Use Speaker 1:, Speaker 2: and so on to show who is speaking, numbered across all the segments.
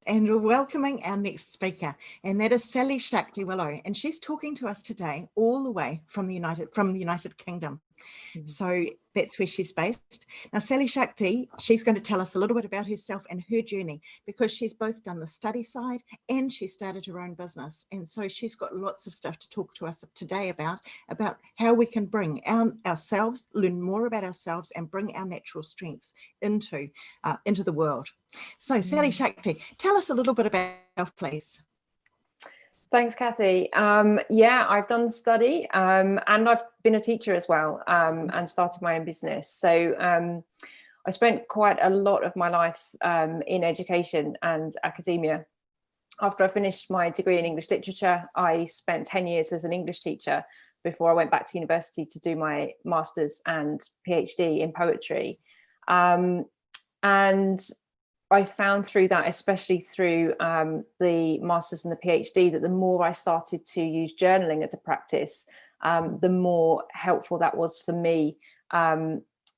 Speaker 1: and we're welcoming our next speaker, and that is Sally-Shakti Willow, and she's talking to us today all the way from the United Kingdom. So that's where she's based. Now, Sally-Shakti, she's going to tell us a little bit about herself and her journey, because she's both done the study side and she started her own business. And so she's got lots of stuff to talk to us today about how we can bring ourselves, learn more about ourselves and bring our natural strengths into the world. So Sally-Shakti, tell us a little bit about yourself, please.
Speaker 2: Thanks, Kathy. Yeah, I've done the study and I've been a teacher as well, and started my own business. So I spent quite a lot of my life in education and academia. After I finished my degree in English literature, I spent 10 years as an English teacher before I went back to university to do my master's and PhD in poetry. And I found through that, especially through the master's and the PhD, that the more I started to use journaling as a practice, the more helpful that was for me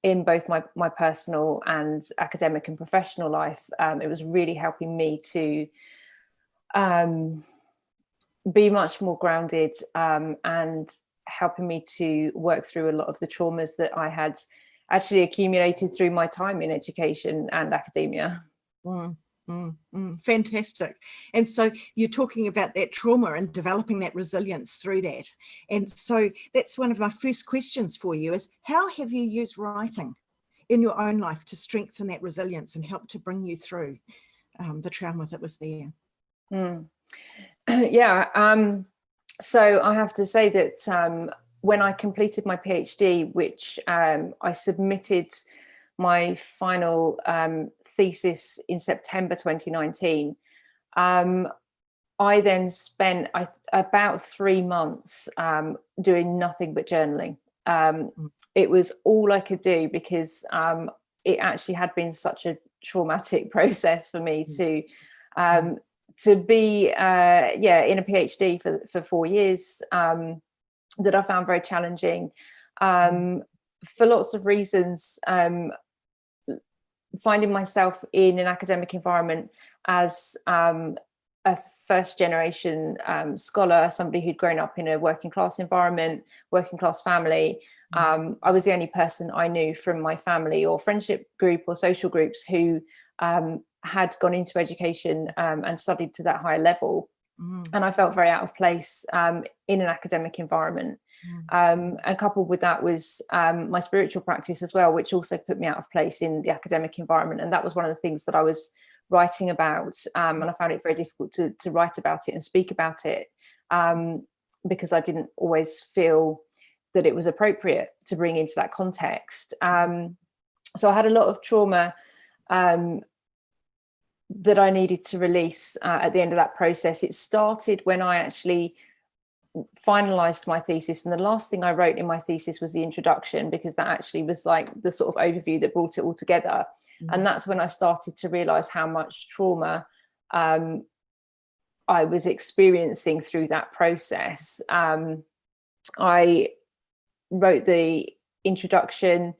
Speaker 2: in both my personal and academic and professional life. It was really helping me to be much more grounded and helping me to work through a lot of the traumas that I had actually accumulated through my time in education and academia.
Speaker 1: Fantastic. And so you're talking about that trauma and developing that resilience through that. And so that's one of my first questions for you is, how have you used writing in your own life to strengthen that resilience and help to bring you through the trauma that was there?
Speaker 2: Yeah, so I have to say that when I completed my PhD, which I submitted my final thesis in September 2019, I then spent about 3 months doing nothing but journaling. It was all I could do because it actually had been such a traumatic process for me to be in a PhD for 4 years, that I found very challenging for lots of reasons. Finding myself in an academic environment as a first generation scholar, somebody who'd grown up in a working class environment, working class family. I was the only person I knew from my family or friendship group or social groups who had gone into education and studied to that higher level. And I felt very out of place in an academic environment. And coupled with that was my spiritual practice as well, which also put me out of place in the academic environment. And that was one of the things that I was writing about. And I found it very difficult to write about it and speak about it because I didn't always feel that it was appropriate to bring into that context. So I had a lot of trauma that I needed to release at the end of that process. It started when I actually finalized my thesis, and the last thing I wrote in my thesis was the introduction, because that actually was like the sort of overview that brought it all together. And that's when I started to realize how much trauma I was experiencing through that process. I wrote the introduction,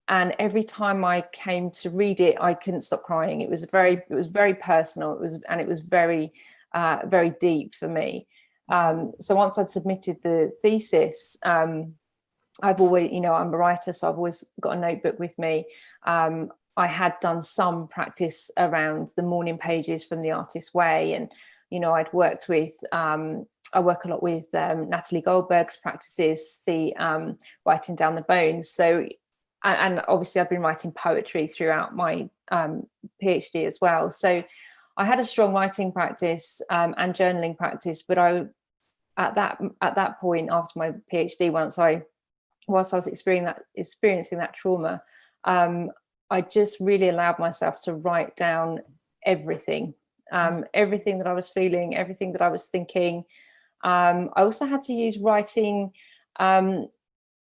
Speaker 2: and every time I came to read it, I couldn't stop crying. It was very personal. It was very, very deep for me. So once I'd submitted the thesis, I've always, I'm a writer, so I've always got a notebook with me. I had done some practice around the morning pages from The Artist's Way, and I'd worked with. I work a lot with Natalie Goldberg's practices, the writing down the bones. So. And obviously I've been writing poetry throughout my PhD as well. So I had a strong writing practice and journaling practice, but at that point after my PhD, whilst I was experiencing that trauma, I just really allowed myself to write down everything, everything that I was feeling, everything that I was thinking. I also had to use writing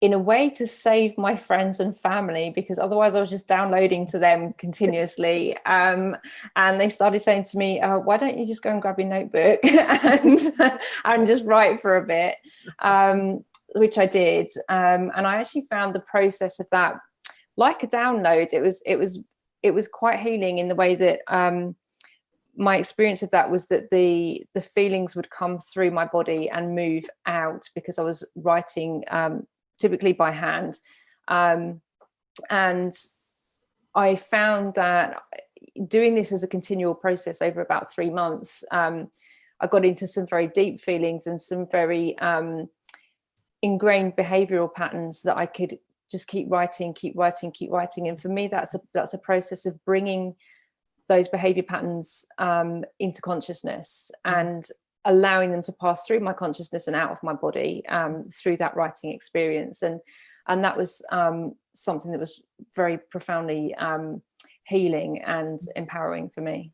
Speaker 2: in a way to save my friends and family, because otherwise I was just downloading to them continuously. And they started saying to me, why don't you just go and grab your notebook and just write for a bit, which I did. And I actually found the process of that like a download. It was quite healing in the way that my experience of that was that the feelings would come through my body and move out, because I was writing typically by hand. And I found that doing this as a continual process over about 3 months, I got into some very deep feelings and some very ingrained behavioral patterns that I could just keep writing. And for me, that's a process of bringing those behavior patterns into consciousness and allowing them to pass through my consciousness and out of my body through that writing experience. And that was something that was very profoundly healing and empowering for me.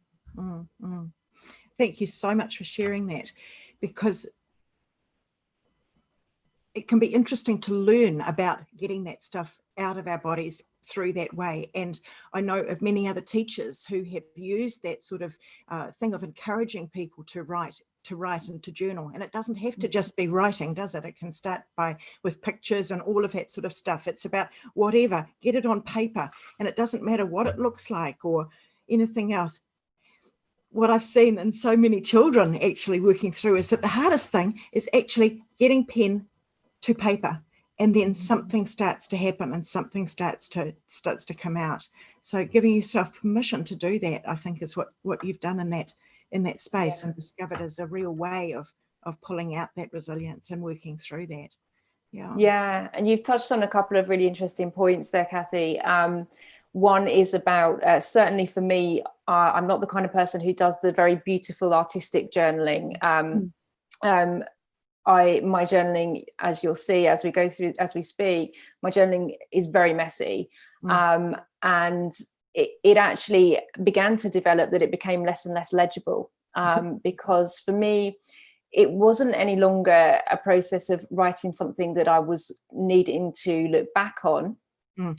Speaker 1: Thank you so much for sharing that, because it can be interesting to learn about getting that stuff out of our bodies through that way. And I know of many other teachers who have used that sort of thing of encouraging people to write and to journal. And it doesn't have to just be writing, does it? It can start with pictures and all of that sort of stuff. It's about whatever, get it on paper, and it doesn't matter what it looks like or anything else. What I've seen in so many children actually working through is that the hardest thing is actually getting pen to paper, and then something starts to happen and something starts to come out. So giving yourself permission to do that, I think, is what you've done in that space, and discovered as a real way of pulling out that resilience and working through that.
Speaker 2: Yeah, and you've touched on a couple of really interesting points there, Kathy. One is about, certainly for me, I'm not the kind of person who does the very beautiful artistic journaling. My journaling, as you'll see as we speak, my journaling is very messy. And it actually began to develop that it became less and less legible, because for me, it wasn't any longer a process of writing something that I was needing to look back on. There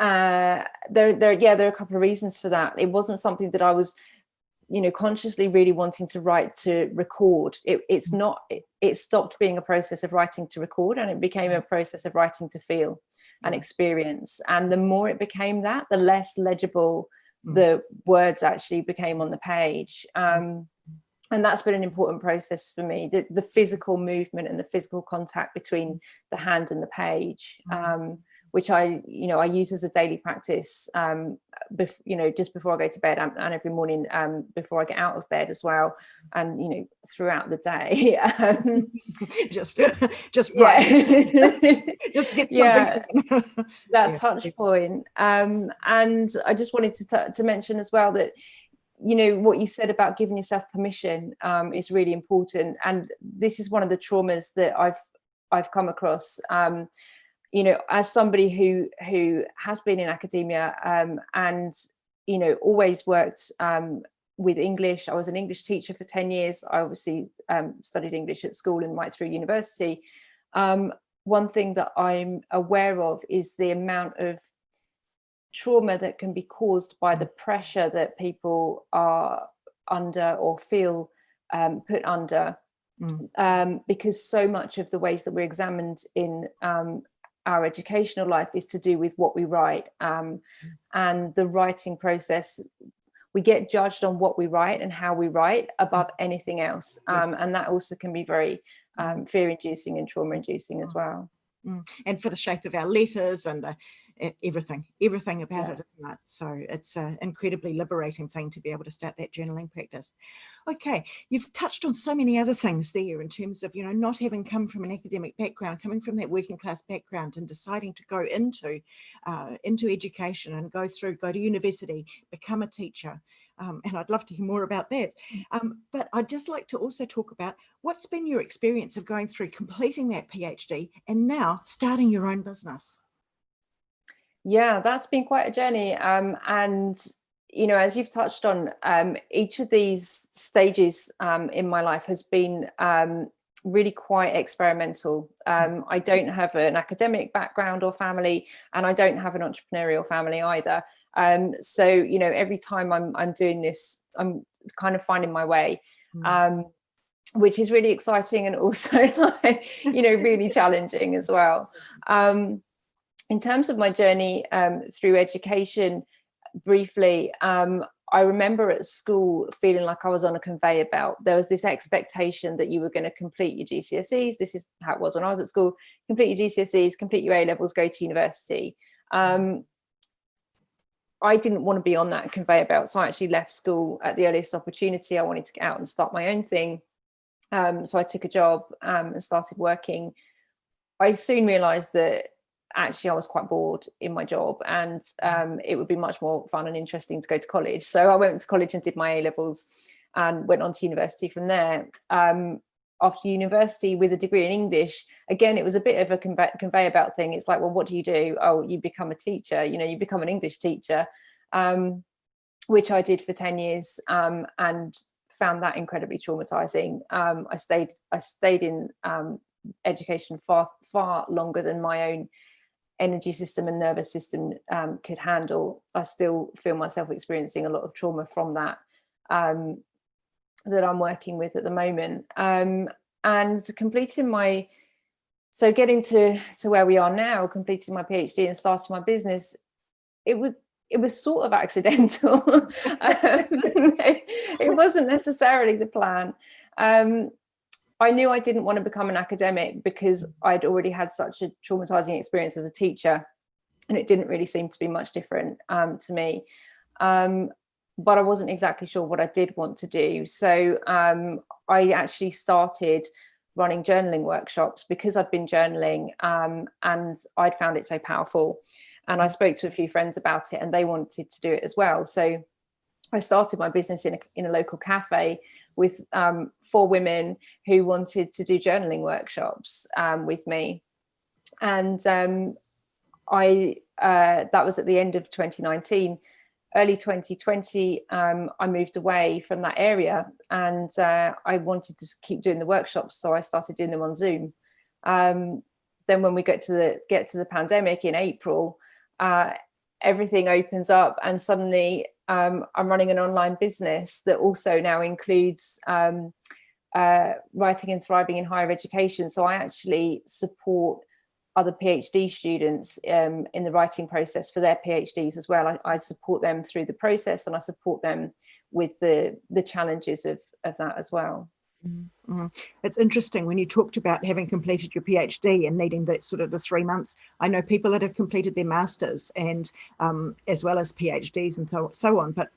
Speaker 2: are a couple of reasons for that. It wasn't something that I was, consciously really wanting to write to record. It stopped being a process of writing to record, and it became a process of writing to feel and experience. And the more it became that, the less legible the words actually became on the page. And that's been an important process for me, the physical movement and the physical contact between the hand and the page, which I use as a daily practice, just before I go to bed, and every morning before I get out of bed as well, and throughout the day.
Speaker 1: just right. Just get
Speaker 2: that touch point. And I just wanted to mention as well that what you said about giving yourself permission is really important, and this is one of the traumas that I've come across. As somebody who has been in academia and always worked with English. I was an English teacher for 10 years. I obviously studied English at school and right through university. One thing that I'm aware of is the amount of trauma that can be caused by the pressure that people are under or feel put under, because so much of the ways that we're examined in our educational life is to do with what we write, and the writing process. We get judged on what we write and how we write above anything else, and that also can be very fear-inducing and trauma-inducing as well.
Speaker 1: And for the shape of our letters and everything about it, isn't it? So it's an incredibly liberating thing to be able to start that journaling practice. Okay, you've touched on so many other things there in terms of not having come from an academic background, coming from that working class background, and deciding to go into education and go to university, become a teacher. And I'd love to hear more about that. But I'd just like to also talk about what's been your experience of going through completing that PhD and now starting your own business.
Speaker 2: Yeah, that's been quite a journey. And, as you've touched on, each of these stages in my life has been really quite experimental. I don't have an academic background or family, and I don't have an entrepreneurial family either. So, every time I'm doing this, I'm kind of finding my way, which is really exciting and also really challenging as well. In terms of my journey through education, briefly, I remember at school feeling like I was on a conveyor belt. There was this expectation that you were going to complete your GCSEs. This is how it was when I was at school. Complete your GCSEs, complete your A-levels, go to university. I didn't want to be on that conveyor belt. So I actually left school at the earliest opportunity. I wanted to get out and start my own thing. So I took a job and started working. I soon realized that actually I was quite bored in my job, and it would be much more fun and interesting to go to college. So I went to college and did my A-levels and went on to university from there. After university with a degree in English, again, it was a bit of a conveyor belt thing. It's like, well, what do you do? Oh, you become a teacher, you know, you become an English teacher, which I did for 10 years and found that incredibly traumatizing. I stayed in education far longer than my own energy system and nervous system could handle. I still feel myself experiencing a lot of trauma from that that I'm working with at the moment. And completing getting to where we are now, completing my PhD and starting my business, it was sort of accidental. It wasn't necessarily the plan. I knew I didn't want to become an academic because I'd already had such a traumatizing experience as a teacher, and it didn't really seem to be much different to me. But I wasn't exactly sure what I did want to do. So I actually started running journaling workshops because I'd been journaling and I'd found it so powerful. And I spoke to a few friends about it and they wanted to do it as well. So I started my business in a local cafe with 4 women who wanted to do journaling workshops with me. And that was at the end of 2019. Early 2020, I moved away from that area and I wanted to keep doing the workshops. So I started doing them on Zoom. Then when we get to the pandemic in April, everything opens up and suddenly I'm running an online business that also now includes writing and thriving in higher education. So I actually support other PhD students in the writing process for their PhDs as well. I support them through the process and I support them with the challenges of that as well.
Speaker 1: Mm-hmm. It's interesting when you talked about having completed your PhD and needing that sort of the 3 months. I know people that have completed their masters and as well as PhDs and so on, but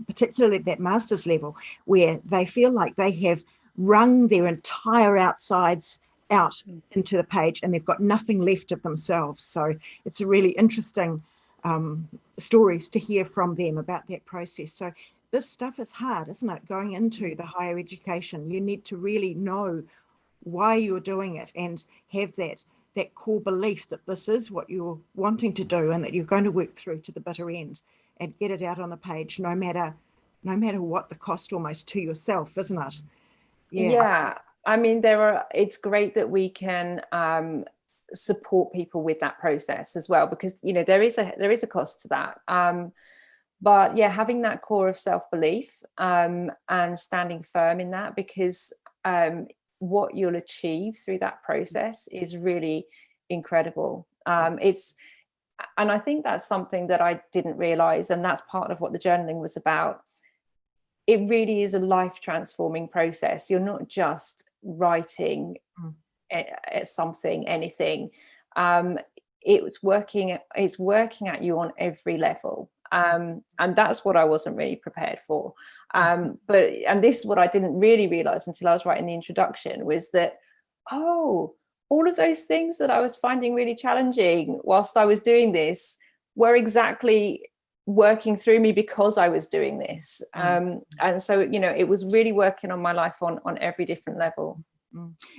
Speaker 1: particularly at that master's level where they feel like they have wrung their entire outsides out into the page and they've got nothing left of themselves. So it's a really interesting stories to hear from them about that process. So this stuff is hard, isn't it? Going into the higher education, you need to really know why you're doing it and have that core belief that this is what you're wanting to do and that you're going to work through to the bitter end and get it out on the page, no matter what the cost almost to yourself, isn't it?
Speaker 2: Yeah. I mean, it's great that we can support people with that process as well, because, you know, there is a cost to that. But yeah, having that core of self-belief and standing firm in that, because what you'll achieve through that process is really incredible. And I think that's something that I didn't realize, and that's part of what the journaling was about. It really is a life transforming process. You're not just writing something, anything. It's working at you on every level. And that's what I wasn't really prepared for. And this is what I didn't really realize until I was writing the introduction, was that, all of those things that I was finding really challenging whilst I was doing this were exactly working through me because I was doing this. And so, you know, it was really working on my life on every different level.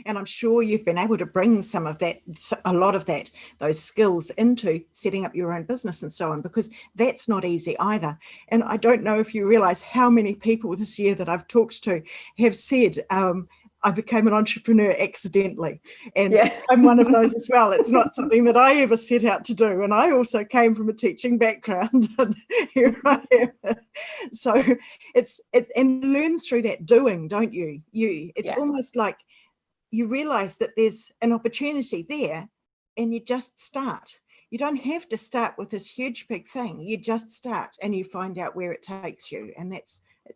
Speaker 1: And I'm sure you've been able to bring some of that, a lot of that, those skills into setting up your own business and so on, because that's not easy either. And I don't know if you realize how many people this year that I've talked to have said, I became an entrepreneur accidentally. And yeah. I'm one of those as well. It's not something that I ever set out to do. And I also came from a teaching background and here I am. So it's and learn through that doing, don't you? It's almost like you realize that there's an opportunity there and you just start. you don't have to start with this huge big thing. You just start and you find out where it takes you. And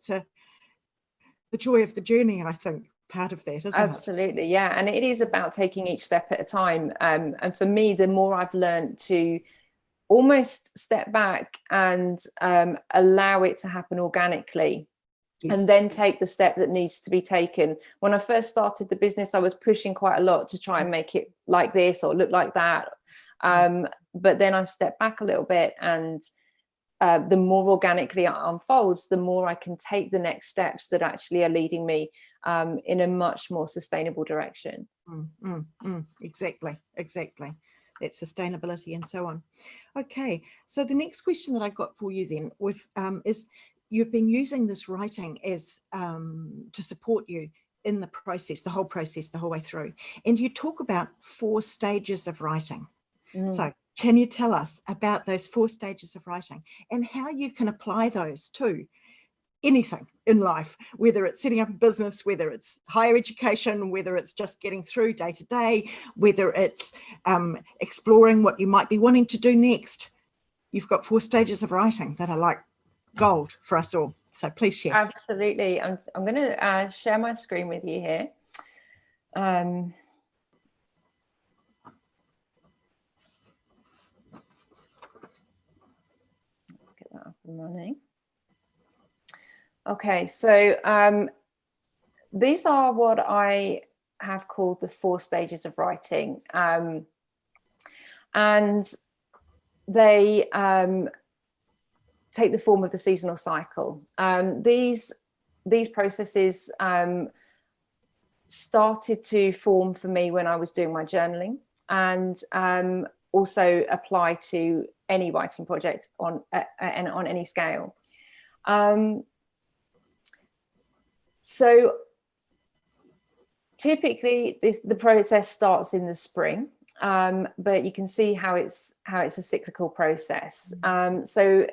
Speaker 1: the joy of the journey, I think, part of that, isn't it?
Speaker 2: Absolutely, yeah. And it is about taking each step at a time. And for me, the more I've learned to almost step back and allow it to happen organically,
Speaker 1: Yes.
Speaker 2: and then take the step that needs to be taken. When I first started the business, I was pushing quite a lot to try and make it like this or look like that. But then I stepped back a little bit, and the more organically it unfolds, the more I can take the next steps that actually are leading me in a much more sustainable direction.
Speaker 1: Exactly. That sustainability and so on. Okay, so the next question that I got for you then is, you've been using this writing as to support you in the process, the whole process, the whole way through. And you talk about 4 stages of writing. So can you tell us about those 4 stages of writing and how you can apply those to anything in life, whether it's setting up a business, whether it's higher education, whether it's just getting through day to day, whether it's exploring what you might be wanting to do next? You've got 4 stages of writing that are like gold for us all. So please share.
Speaker 2: Absolutely. I'm going to share my screen with you here. Let's get that up and running. Okay, so these are what I have called the 4 stages of writing. And they take the form of the seasonal cycle. These processes started to form for me when I was doing my journaling, and also apply to any writing project on any scale. So typically the process starts in the spring, but you can see how it's a cyclical process. So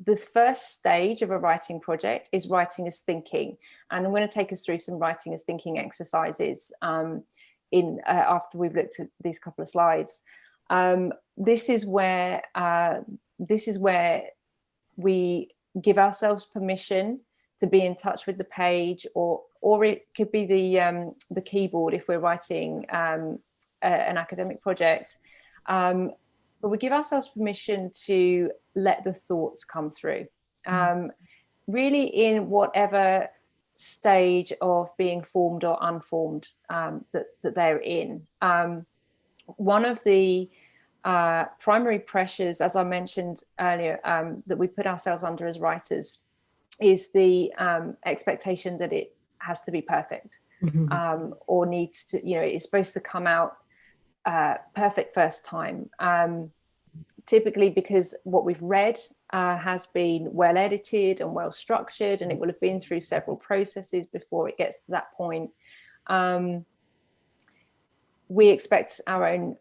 Speaker 2: the first stage of a writing project is writing as thinking, and I'm going to take us through some writing as thinking exercises after we've looked at these couple of slides. This is where we give ourselves permission to be in touch with the page, or it could be the keyboard if we're writing an academic project. But we give ourselves permission to let the thoughts come through, really in whatever stage of being formed or unformed that they're in. One of the primary pressures, as I mentioned earlier, that we put ourselves under as writers is the expectation that it has to be perfect, or needs to, it's supposed to come out perfect first time. Typically because what we've read has been well edited and well structured, and it will have been through several processes before it gets to that point. We expect our own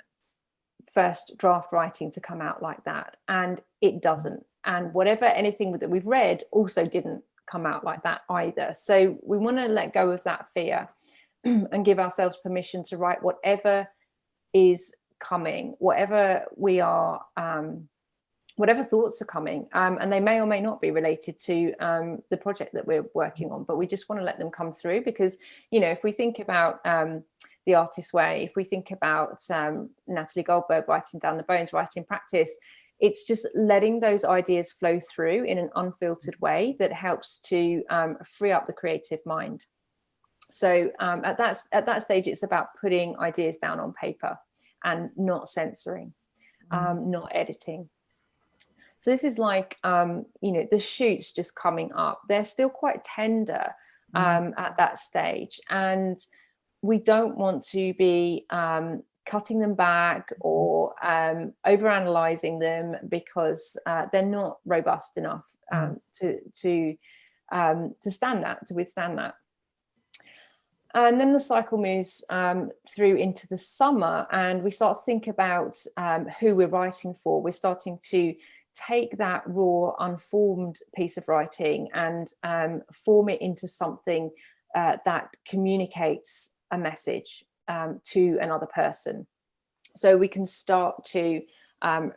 Speaker 2: first draft writing to come out like that, and it doesn't. And anything that we've read also didn't come out like that either. So we want to let go of that fear and give ourselves permission to write whatever is coming, whatever thoughts are coming, and they may or may not be related to the project that we're working on, but we just want to let them come through, because if we think about The Artist's Way, if we think about Natalie Goldberg writing Down the Bones, writing practice, it's just letting those ideas flow through in an unfiltered way that helps to free up the creative mind. So at that stage, it's about putting ideas down on paper and not censoring, not editing. So this is like, the shoots just coming up. They're still quite tender at that stage. And we don't want to be cutting them back or overanalyzing them, because they're not robust enough to withstand that. And then the cycle moves through into the summer, and we start to think about who we're writing for. We're starting to take that raw, unformed piece of writing and form it into something that communicates a message to another person. So we can start to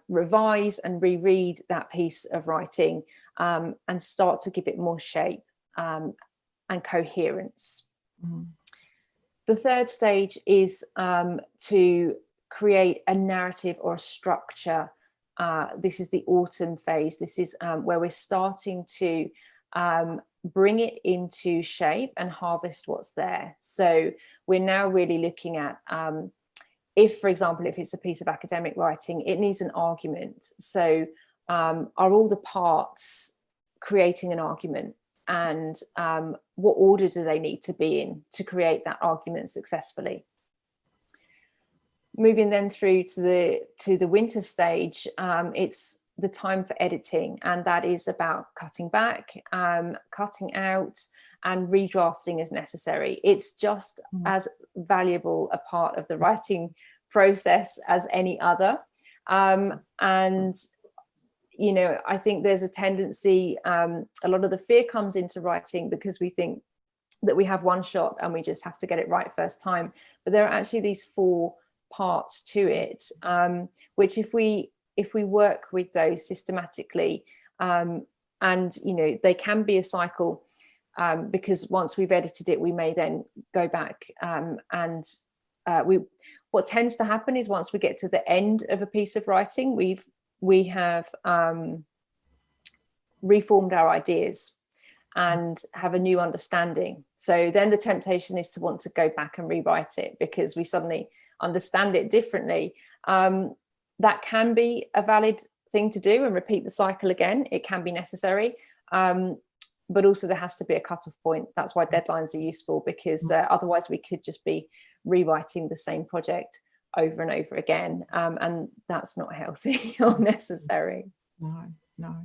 Speaker 2: revise and reread that piece of writing, and start to give it more shape and coherence. The third stage is to create a narrative or a structure. This is the autumn phase. This is where we're starting to bring it into shape and harvest what's there. So we're now really looking at, if, for example, if it's a piece of academic writing, it needs an argument. So are all the parts creating an argument? And what order do they need to be in to create that argument successfully? Moving then through to the winter stage, it's the time for editing, and that is about cutting back, cutting out, and redrafting as necessary. It's just as valuable a part of the writing process as any other. And you know, I think there's a tendency, a lot of the fear comes into writing because we think that we have one shot and we just have to get it right first time. But there are actually these 4 parts to it, which if we work with those systematically, and you know, they can be a cycle, because once we've edited it, we may then go back, and what tends to happen is once we get to the end of a piece of writing, we have reformed our ideas and have a new understanding. So then the temptation is to want to go back and rewrite it because we suddenly understand it differently. That can be a valid thing to do and repeat the cycle again. It can be necessary, but also there has to be a cutoff point. That's why deadlines are useful, because otherwise we could just be rewriting the same project over and over again, and that's not healthy or necessary.
Speaker 1: No.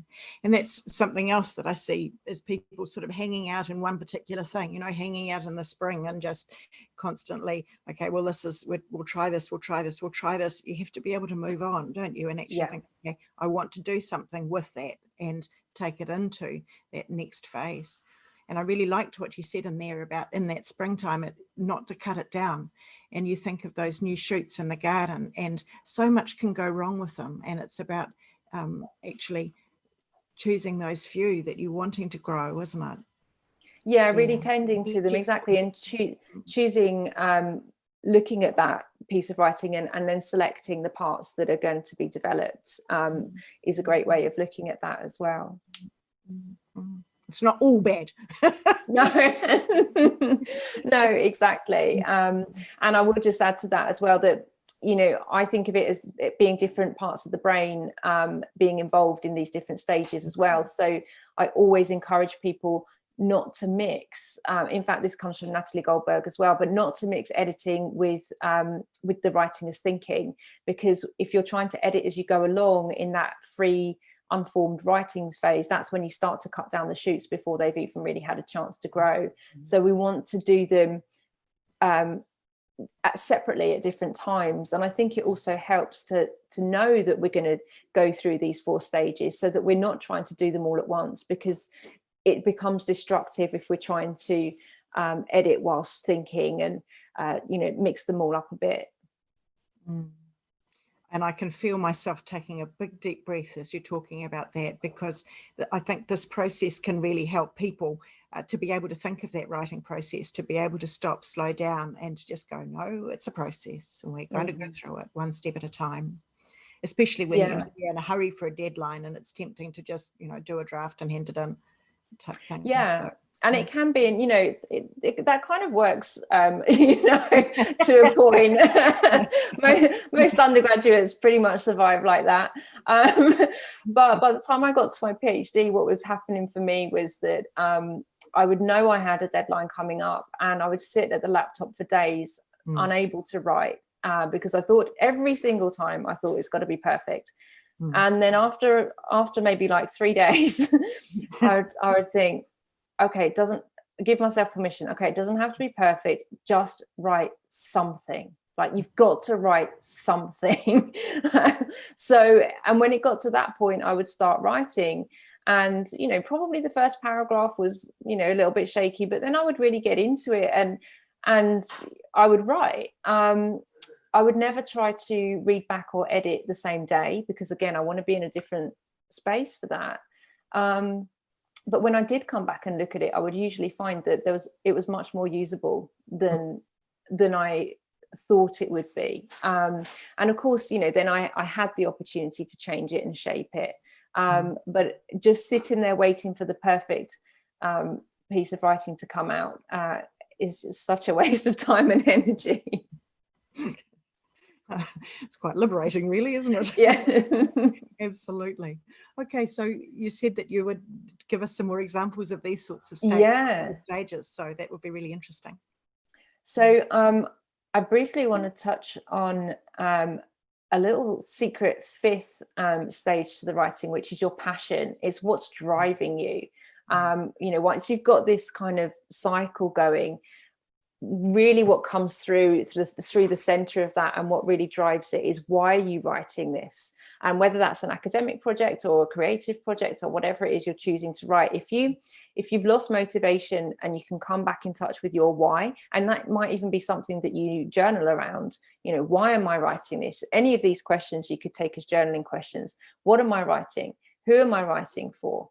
Speaker 1: And that's something else that I see is people sort of hanging out in one particular thing, you know, hanging out in the spring and just constantly, okay, well, we'll try this. You have to be able to move on, don't you? And actually think, okay, I want to do something with that and take it into that next phase. And I really liked what you said in there about in that springtime, not to cut it down. And you think of those new shoots in the garden, and so much can go wrong with them. And it's about actually choosing those few that you're wanting to grow, isn't it?
Speaker 2: Yeah, really tending to them, exactly, and choosing, looking at that piece of writing and then selecting the parts that are going to be developed is a great way of looking at that as well.
Speaker 1: It's not all bad.
Speaker 2: No, no, exactly. And I would just add to that as well that, you know, I think of it as it being different parts of the brain being involved in these different stages as well. So I always encourage people not to mix. In fact, this comes from Natalie Goldberg as well, but not to mix editing with the writing as thinking, because if you're trying to edit as you go along in that free, unformed writing phase, that's when you start to cut down the shoots before they've even really had a chance to grow. So we want to do them separately at different times, and I think it also helps to know that we're going to go through these 4 stages so that we're not trying to do them all at once, because it becomes destructive if we're trying to edit whilst thinking and you know, mix them all up a bit.
Speaker 1: And I can feel myself taking a big deep breath as you're talking about that, because I think this process can really help people to be able to think of that writing process, to be able to stop, slow down, and to just go, no, it's a process, and we're going to go through it one step at a time, especially when you're in a hurry for a deadline and it's tempting to just, you know, do a draft and hand it in type thing.
Speaker 2: So, and it can be, and you know, that kind of works, you know, to a point. most undergraduates pretty much survive like that. But by the time I got to my PhD, what was happening for me was that I would know I had a deadline coming up, and I would sit at the laptop for days, unable to write, because I thought every single time I thought it's got to be perfect. And then after maybe like 3 days, I would think, okay, it doesn't, give myself permission. Okay, it doesn't have to be perfect. Just write something. Like, you've got to write something. So, and when it got to that point, I would start writing. And, you know, probably the first paragraph was, you know, a little bit shaky, but then I would really get into it and I would write. I would never try to read back or edit the same day, because again, I want to be in a different space for that. But when I did come back and look at it, I would usually find that it was much more usable than I thought it would be. And of course, you know, then I had the opportunity to change it and shape it. But just sitting there waiting for the perfect piece of writing to come out is just such a waste of time and energy.
Speaker 1: It's quite liberating, really, isn't it?
Speaker 2: Yeah.
Speaker 1: Absolutely. Okay, so you said that you would give us some more examples of these sorts of stages, so that would be really interesting.
Speaker 2: So I briefly want to touch on a little secret fifth stage to the writing, which is your passion. It's what's driving you. You know, once you've got this kind of cycle going, really what comes through the center of that and what really drives it is, why are you writing this? And whether that's an academic project or a creative project or whatever it is you're choosing to write, if you've lost motivation and you can come back in touch with your why, and that might even be something that you journal around, you know, why am I writing this? Any of these questions you could take as journaling questions. What am I writing? Who am I writing for?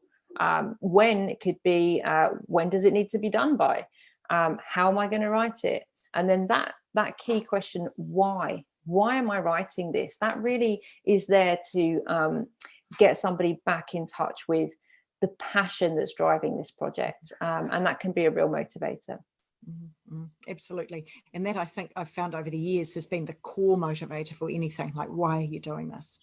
Speaker 2: When? It could be when does it need to be done by? How am I going to write it? And then that key question, why am I writing this? That really is there to get somebody back in touch with the passion that's driving this project, and that can be a real motivator.
Speaker 1: Absolutely. And that, I think I've found over the years, has been the core motivator for anything, like, why are you doing this?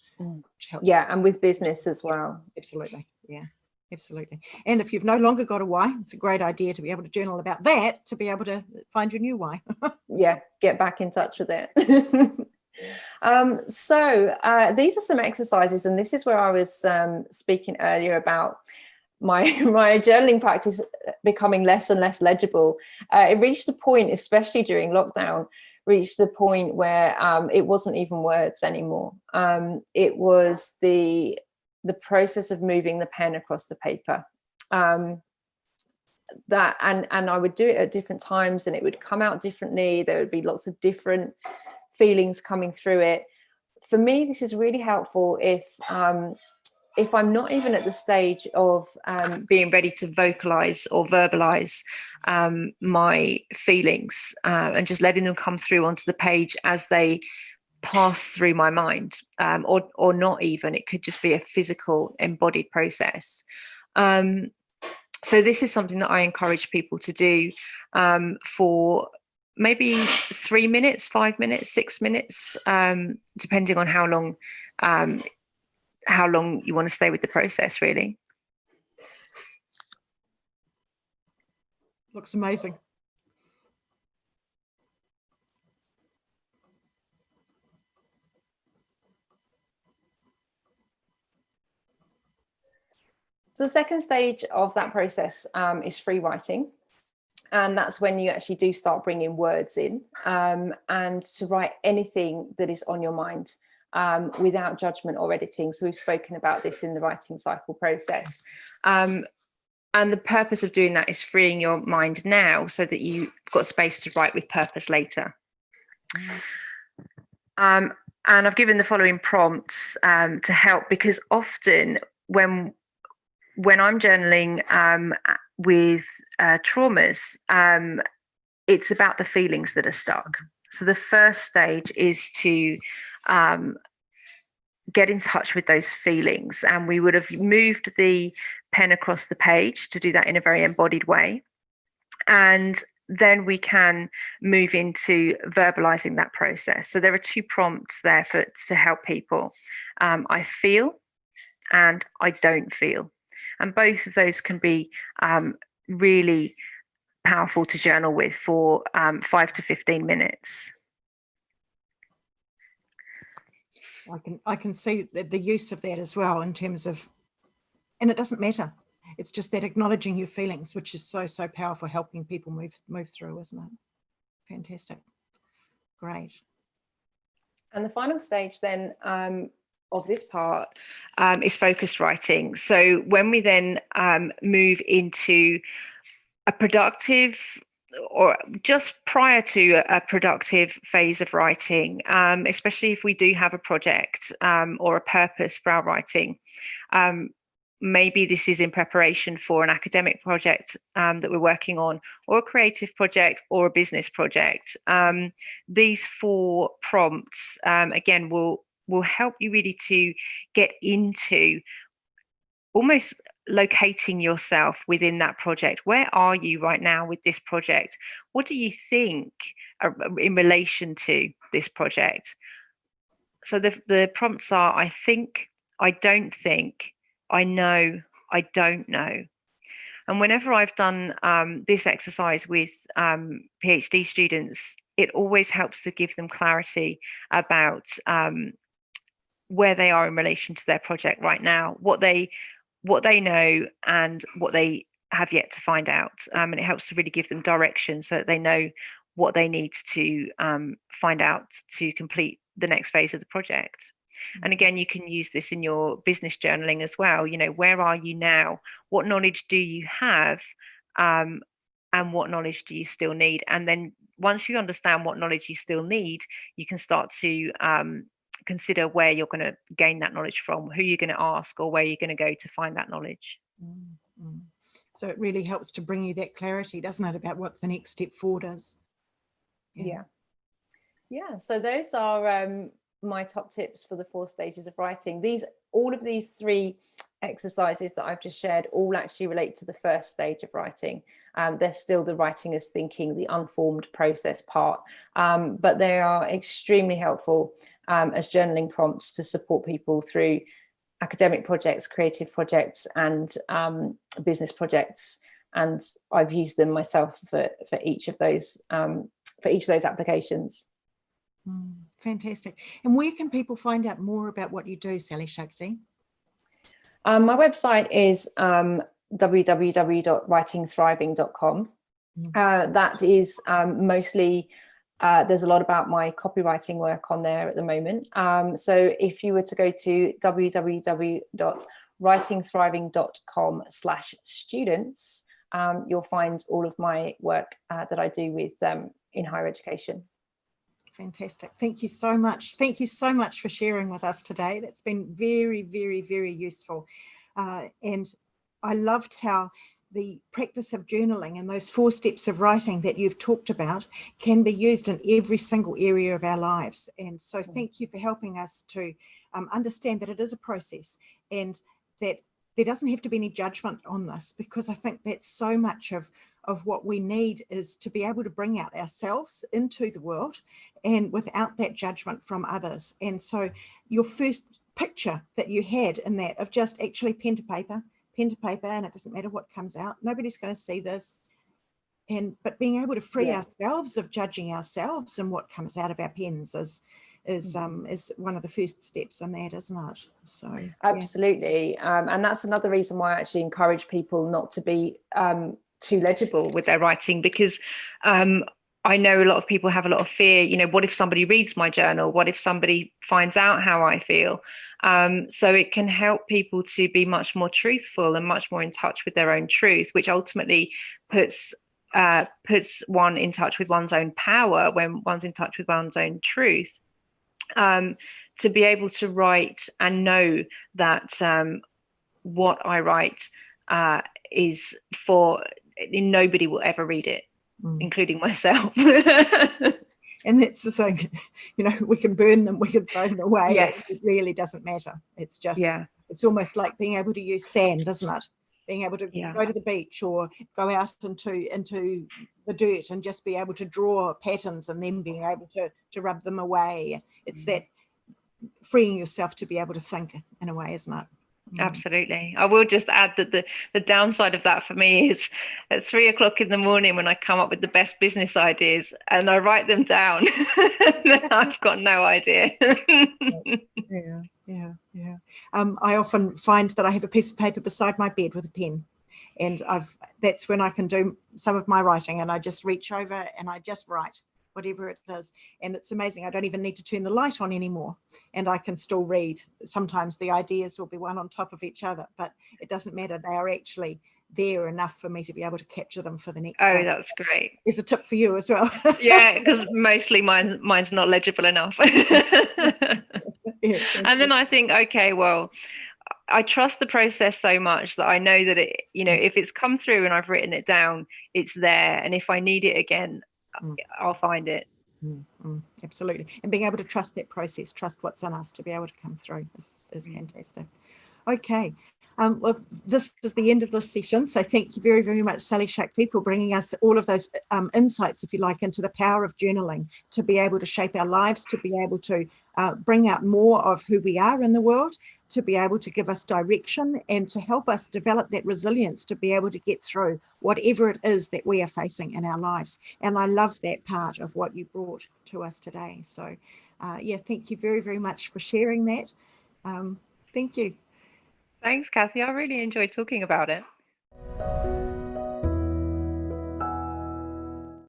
Speaker 2: Yeah, and with business as well.
Speaker 1: Absolutely. Yeah. Absolutely. And if you've no longer got a why, it's a great idea to be able to journal about that, to be able to find your new why.
Speaker 2: Yeah, get back in touch with it. So these are some exercises, and this is where I was speaking earlier about my journaling practice becoming less and less legible. It reached a point, especially during lockdown, reached the point where it wasn't even words anymore. It was the process of moving the pen across the paper. That and I would do it at different times, and it would come out differently. There would be lots of different feelings coming through it. For me, this is really helpful if I'm not even at the stage of being ready to vocalize or verbalize my feelings, and just letting them come through onto the page as they pass through my mind, or not even. It could just be a physical embodied process. So this is something that I encourage people to do for maybe 3 minutes, 5 minutes, 6 minutes, depending on how long you want to stay with the process, really.
Speaker 1: Looks amazing.
Speaker 2: So the second stage of that process is free writing. And that's when you actually do start bringing words in, and to write anything that is on your mind, without judgment or editing. So we've spoken about this in the writing cycle process. And the purpose of doing that is freeing your mind now so that you've got space to write with purpose later. And I've given the following prompts to help, because often when I'm journaling with traumas, it's about the feelings that are stuck. So the first stage is to get in touch with those feelings, and we would have moved the pen across the page to do that in a very embodied way, and then we can move into verbalizing that process. So there are 2 prompts there to help people. I feel and I don't feel. And both of those can be really powerful to journal with for 5 to 15 minutes.
Speaker 1: I can see the use of that as well, in terms of, and it doesn't matter. It's just that acknowledging your feelings, which is so powerful, helping people move through, isn't it? Fantastic. Great. And
Speaker 2: the final stage then of this part is focused writing. So when we then move into a productive or just prior to a productive phase of writing, especially if we do have a project or a purpose for our writing. Maybe this is in preparation for an academic project that we're working on, or a creative project, or a business project. These 4 prompts, again, will help you really to get into almost locating yourself within that project. Where are you right now with this project? What do you think in relation to this project? So the prompts are: I think, I don't think, I know, I don't know. And whenever I've done this exercise with PhD students, it always helps to give them clarity about where they are in relation to their project right now, what they know and what they have yet to find out. And it helps to really give them direction so that they know what they need to find out to complete the next phase of the project. And again, you can use this in your business journaling as well. You know, where are you now? What knowledge do you have? And what knowledge do you still need? And then once you understand what knowledge you still need, you can start to consider where you're going to gain that knowledge from, who you're going to ask, or where you're going to go to find that knowledge.
Speaker 1: Mm-hmm. So it really helps to bring you that clarity, doesn't it, about what the next step forward is?
Speaker 2: Yeah. So those are my top tips for the 4 stages of writing. All of these 3 exercises that I've just shared all actually relate to the first stage of writing. They're still the writing as thinking, the unformed process part, but they are extremely helpful as journaling prompts to support people through academic projects, creative projects, and business projects. And I've used them myself for each of those applications.
Speaker 1: Fantastic. And where can people find out more about what you do, Sally-Shakti?
Speaker 2: My website is www.writingthriving.com. That is mostly, there's a lot about my copywriting work on there at the moment. So if you were to go to www.writingthriving.com/students, you'll find all of my work that I do with in higher education.
Speaker 1: Fantastic. Thank you so much. Thank you so much for sharing with us today. That's been very, very, very useful. And I loved how the practice of journaling and those 4 steps of writing that you've talked about can be used in every single area of our lives. And so thank you for helping us to understand that it is a process, and that there doesn't have to be any judgment on this, because I think that's so much of what we need, is to be able to bring out ourselves into the world and without that judgment from others. And so your first picture that you had in that of just actually pen to paper, and it doesn't matter what comes out, nobody's going to see this. But being able to free ourselves of judging ourselves and what comes out of our pens is one of the first steps in that, isn't it? So
Speaker 2: absolutely. And that's another reason why I actually encourage people not to be too legible with their writing, because I know a lot of people have a lot of fear. You know, what if somebody reads my journal? What if somebody finds out how I feel? So it can help people to be much more truthful and much more in touch with their own truth, which ultimately puts one in touch with one's own power when one's in touch with one's own truth. To be able to write and know that what I write is for nobody will ever read it, including myself.
Speaker 1: And that's the thing, you know, we can burn them, we can throw them away.
Speaker 2: Yes.
Speaker 1: It really doesn't matter. It's just, it's almost like being able to use sand, isn't it? Being able to go to the beach or go out into the dirt and just be able to draw patterns and then being able to rub them away. It's that freeing yourself to be able to think in a way, isn't it?
Speaker 2: Absolutely. I will just add that the downside of that for me is at 3 o'clock in the morning when I come up with the best business ideas and I write them down, I've got no idea.
Speaker 1: Yeah. I often find that I have a piece of paper beside my bed with a pen, and that's when I can do some of my writing, and I just reach over and I just write whatever it is. And it's amazing. I don't even need to turn the light on anymore, and I can still read. Sometimes the ideas will be one on top of each other, but it doesn't matter. They are actually there enough for me to be able to capture them for the next
Speaker 2: Oh,
Speaker 1: day.
Speaker 2: that's great.
Speaker 1: There's a tip for you as well.
Speaker 2: Yeah, because mostly mine's not legible enough.
Speaker 1: Yeah,
Speaker 2: and then I think, okay, well, I trust the process so much that I know that it, you know, if it's come through and I've written it down, it's there. And if I need it again, I'll find it.
Speaker 1: Absolutely. And being able to trust that process, trust what's in us to be able to come through is fantastic. Okay. Well, this is the end of this session. So thank you very, very much, Sally-Shakti, for bringing us all of those insights, if you like, into the power of journaling to be able to shape our lives, to be able to bring out more of who we are in the world, to be able to give us direction and to help us develop that resilience to be able to get through whatever it is that we are facing in our lives. And I love that part of what you brought to us today. So yeah, thank you very, very much for sharing that. Thank you.
Speaker 2: Thanks, Kathy. I really enjoyed talking about it.